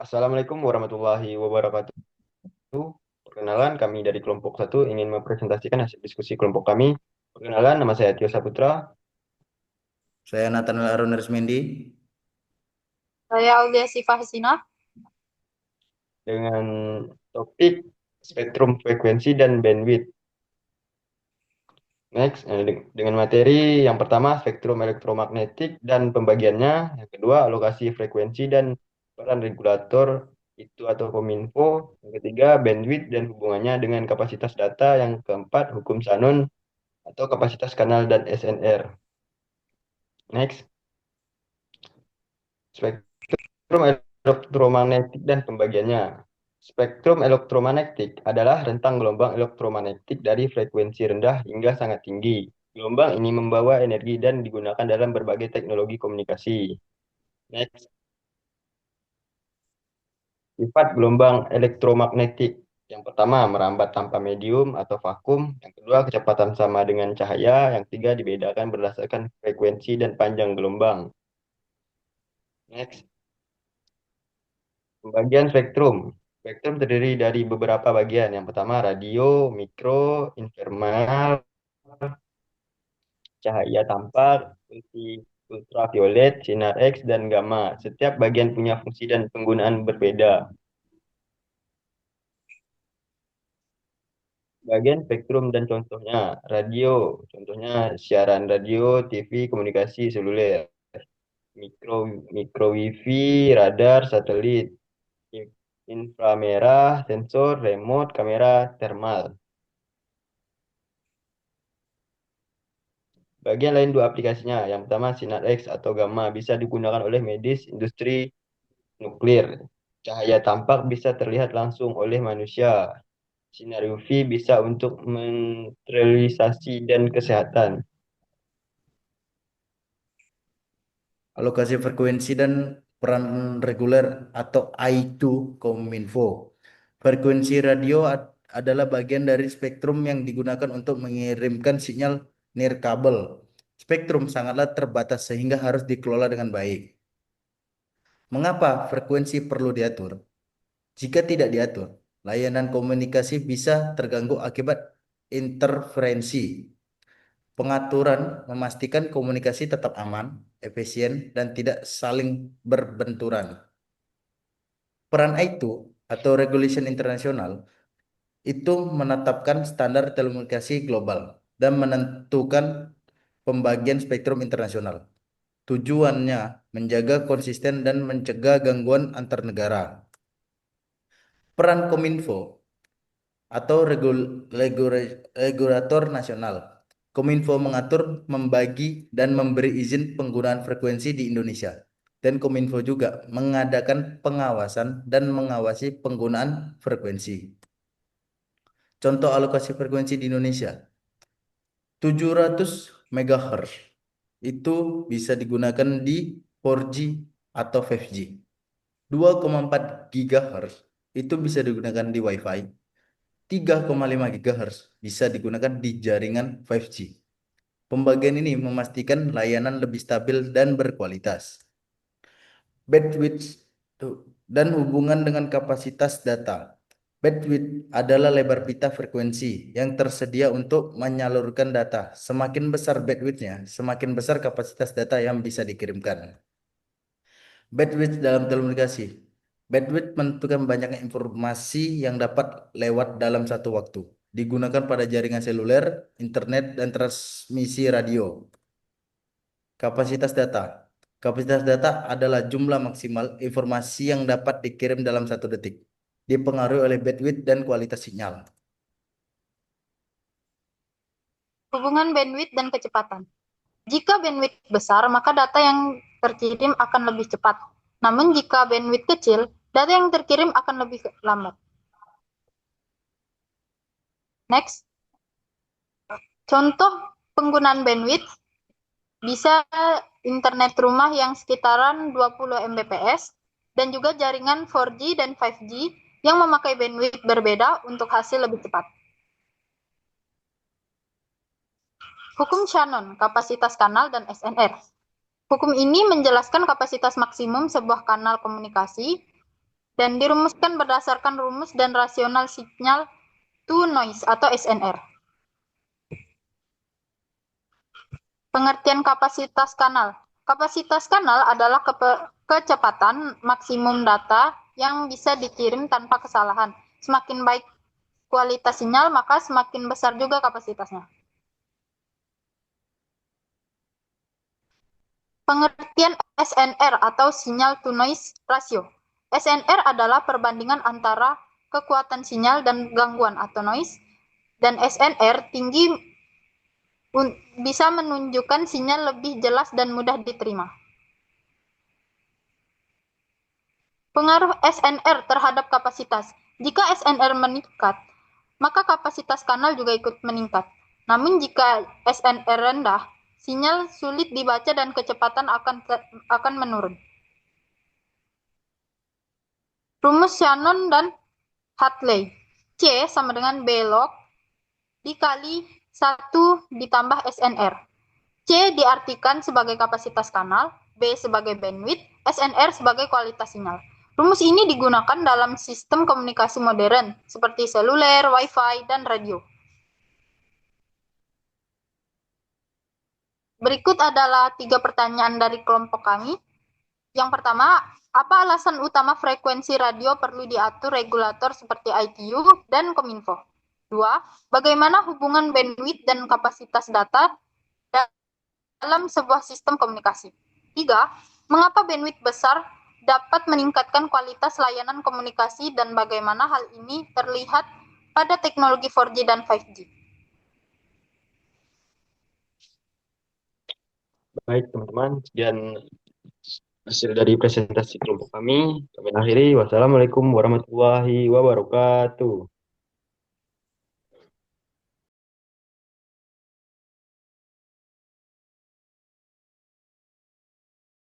Assalamualaikum warahmatullahi wabarakatuh. Perkenalan, kami dari kelompok satu ingin mempresentasikan hasil diskusi kelompok kami. Perkenalan, nama saya Tio Saputra Saya Nathaniel Arun Resmendi. Saya Aulia Sifah Hasina. dengan topik spektrum frekuensi dan bandwidth. Next, dengan materi yang pertama spektrum elektromagnetik dan pembagiannya, yang kedua alokasi frekuensi dan peran regulator itu atau kominfo, yang ketiga bandwidth dan hubungannya dengan kapasitas data, yang keempat hukum Shannon atau kapasitas kanal dan SNR. Next, spektrum elektromagnetik dan pembagiannya. Spektrum elektromagnetik adalah rentang gelombang elektromagnetik dari frekuensi rendah hingga sangat tinggi. Gelombang ini membawa energi dan digunakan dalam berbagai teknologi komunikasi. Next, sifat gelombang elektromagnetik. Yang pertama, merambat tanpa medium atau vakum. Yang kedua, kecepatan sama dengan cahaya. Yang ketiga, dibedakan berdasarkan frekuensi dan panjang gelombang. Next, pembagian spektrum. Spektrum terdiri dari beberapa bagian. Yang pertama, radio, mikro, inframerah, cahaya tampak, fungsi ultraviolet, sinar X, dan gamma. Setiap bagian punya fungsi dan penggunaan berbeda. Bagian spektrum dan contohnya, radio, contohnya siaran radio, TV, komunikasi seluler, mikro, mikro wifi, radar, satelit, inframerah, sensor, remote, kamera, thermal. Bagian lain dua aplikasinya. Yang pertama, sinar X atau gamma bisa digunakan oleh medis, industri, nuklir. Cahaya tampak bisa terlihat langsung oleh manusia. Sinar UV bisa untuk mensterilitasasi dan kesehatan. Alokasi frekuensi dan peran reguler atau I2 Kominfo. Frekuensi radio adalah bagian dari spektrum yang digunakan untuk mengirimkan sinyal nirkabel. Spektrum sangatlah terbatas sehingga harus dikelola dengan baik. Mengapa frekuensi perlu diatur? Jika tidak diatur, layanan komunikasi bisa terganggu akibat interferensi. Pengaturan memastikan komunikasi tetap aman, efisien, dan tidak saling berbenturan. Peran I2 atau Regulation Internasional itu menetapkan standar telekomunikasi global dan menentukan pembagian spektrum internasional. Tujuannya menjaga konsisten dan mencegah gangguan antar negara. Peran Kominfo atau regulator nasional. Kominfo mengatur, membagi, dan memberi izin penggunaan frekuensi di Indonesia. Dan Kominfo juga mengadakan pengawasan dan mengawasi penggunaan frekuensi. Contoh alokasi frekuensi di Indonesia, 700 MHz itu bisa digunakan di 4G atau 5G. 2,4 GHz itu bisa digunakan di Wi-Fi. 3,5 GHz bisa digunakan di jaringan 5G. Pembagian ini memastikan layanan lebih stabil dan berkualitas. Bandwidth dan hubungan dengan kapasitas data. Bandwidth adalah lebar pita frekuensi yang tersedia untuk menyalurkan data. Semakin besar bandwidthnya, semakin besar kapasitas data yang bisa dikirimkan. Bandwidth dalam telekomunikasi. Bandwidth menentukan banyaknya informasi yang dapat lewat dalam satu waktu. Digunakan pada jaringan seluler, internet, dan transmisi radio. Kapasitas data. Kapasitas data adalah jumlah maksimal informasi yang dapat dikirim dalam satu detik. Dipengaruhi oleh bandwidth dan kualitas sinyal. Hubungan bandwidth dan kecepatan. Jika bandwidth besar, maka data yang terkirim akan lebih cepat. Namun jika bandwidth kecil, data yang terkirim akan lebih lambat. Next, contoh penggunaan bandwidth bisa internet rumah yang sekitaran 20 Mbps dan juga jaringan 4G dan 5G yang memakai bandwidth berbeda untuk hasil lebih cepat. Hukum Shannon, kapasitas kanal dan SNR. Hukum ini menjelaskan kapasitas maksimum sebuah kanal komunikasi dan dirumuskan berdasarkan rumus dan rasional signal to noise atau SNR. Pengertian kapasitas kanal. Kapasitas kanal adalah kecepatan maksimum data yang bisa dikirim tanpa kesalahan. Semakin baik kualitas sinyal, maka semakin besar juga kapasitasnya. Pengertian SNR atau signal to noise ratio. SNR adalah perbandingan antara kekuatan sinyal dan gangguan atau noise, dan SNR tinggi bisa menunjukkan sinyal lebih jelas dan mudah diterima. Pengaruh SNR terhadap kapasitas. Jika SNR meningkat, maka kapasitas kanal juga ikut meningkat. Namun jika SNR rendah, sinyal sulit dibaca dan kecepatan akan menurun. Rumus Shannon dan Hartley. C sama dengan B log dikali 1 ditambah SNR. C diartikan sebagai kapasitas kanal, B sebagai bandwidth, SNR sebagai kualitas sinyal. Rumus ini digunakan dalam sistem komunikasi modern seperti seluler, Wi-Fi, dan radio. Berikut adalah 3 pertanyaan dari kelompok kami. Yang pertama, apa alasan utama frekuensi radio perlu diatur regulator seperti ITU dan Kominfo? 2. Bagaimana hubungan bandwidth dan kapasitas data dalam sebuah sistem komunikasi? 3. Mengapa bandwidth besar dapat meningkatkan kualitas layanan komunikasi dan bagaimana hal ini terlihat pada teknologi 4G dan 5G? Baik, teman-teman, sekian hasil dari presentasi kelompok kami. Kami akhiri. Wassalamualaikum warahmatullahi wabarakatuh.